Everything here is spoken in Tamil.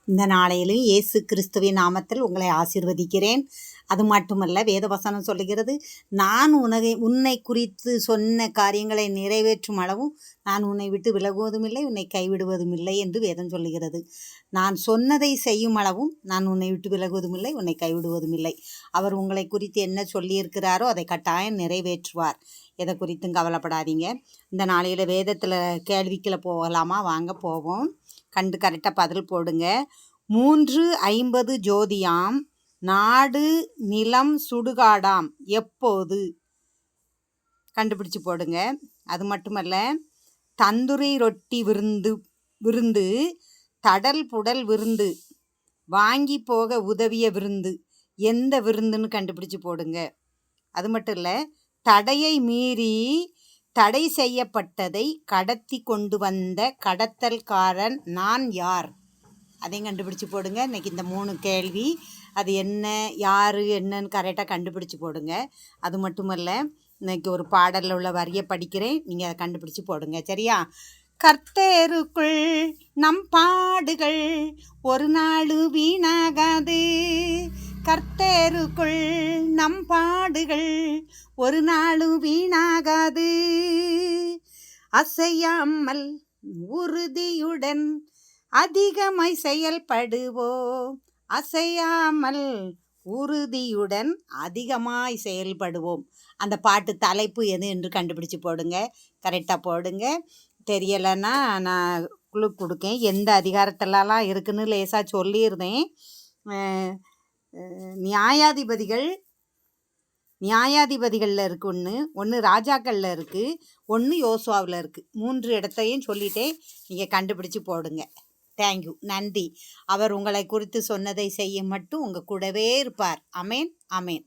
இந்த நாளையிலும் இயேசு கிறிஸ்துவின் நாமத்தில் உங்களை ஆசீர்வதிக்கிறேன். அது மட்டுமல்ல, வேதவசனம் சொல்லுகிறது, நான் உன்னை குறித்து சொன்ன காரியங்களை நிறைவேற்றும் அளவும் நான் உன்னை விட்டு விலகுவதும் இல்லை, உன்னை கைவிடுவதும் இல்லை என்று வேதம் சொல்லுகிறது. நான் சொன்னதை செய்யும் அளவும் நான் உன்னை விட்டு விலகுவதும் இல்லை, உன்னை கைவிடுவதும் இல்லை. அவர் உங்களை குறித்து என்ன சொல்லியிருக்கிறாரோ அதை கட்டாயம் நிறைவேற்றுவார். எதை குறித்தும் கவலைப்படாதீங்க. இந்த நாளையில் வேதத்தில் கேள்விக்குள்ள போகலாமா? வாங்க போவோம். கரெக்டாக பதில் போடுங்க. 3:50 ஜோதியாம், நாடு நிலம் சுடுகாடாம், எப்போது? கண்டுபிடிச்சு போடுங்க. அது மட்டுமல்ல, தந்துரி ரொட்டி விருந்து, தடல் புடல் விருந்து, வாங்கி போக உதவிய விருந்து, எந்த விருந்துன்னு கண்டுபிடிச்சு போடுங்க. அது மட்டும் இல்லை, தடையை மீறி தடை செய்யப்பட்டதை கடத்தி கொண்டு வந்த கடத்தல்காரன் நான் யார்? அதையும் கண்டுபிடிச்சு போடுங்க. இன்றைக்கி இந்த 3 கேள்வி, அது என்ன, யார், என்னன்னு கரெக்டாக கண்டுபிடிச்சு போடுங்க. அது மட்டுமல்ல, இன்றைக்கி ஒரு பாடலில் உள்ள வரியை படிக்கிறேன், நீங்கள் அதை கண்டுபிடிச்சு போடுங்க. சரியா? கர்த்தருக்குள் நம் பாடுகள் ஒரு நாள் வீணாகாது. கர்த்தருக்குள் நம் பாடுகள் ஒரு நாள் வீணாகாது. அசையாமல் உறுதியுடன் அதிகமாய் செயல்படுவோம். அசையாமல் உறுதியுடன் அதிகமாய் செயல்படுவோம். அந்த பாட்டு தலைப்பு எது என்று கண்டுபிடிச்சு போடுங்க. கரெக்டாக போடுங்க. தெரியலைன்னா நான் குழு கொடுக்கேன். எந்த அதிகாரத்திலலாம் இருக்குன்னு லேசாக சொல்லியிருந்தேன். நியாயாதிபதிகளில் இருக்குது ஒன்று ராஜாக்களில் இருக்குது, ஒன்று யோசுவாவில் இருக்குது. 3 இடத்தையும் சொல்லிட்டேன், நீங்கள் கண்டுபிடிச்சு போடுங்க. தேங்க்யூ, நன்றி. அவர் உங்களை குறித்து சொன்னதை செய்ய மட்டும் உங்கள் கூடவே இருப்பார். ஆமேன், ஆமேன்.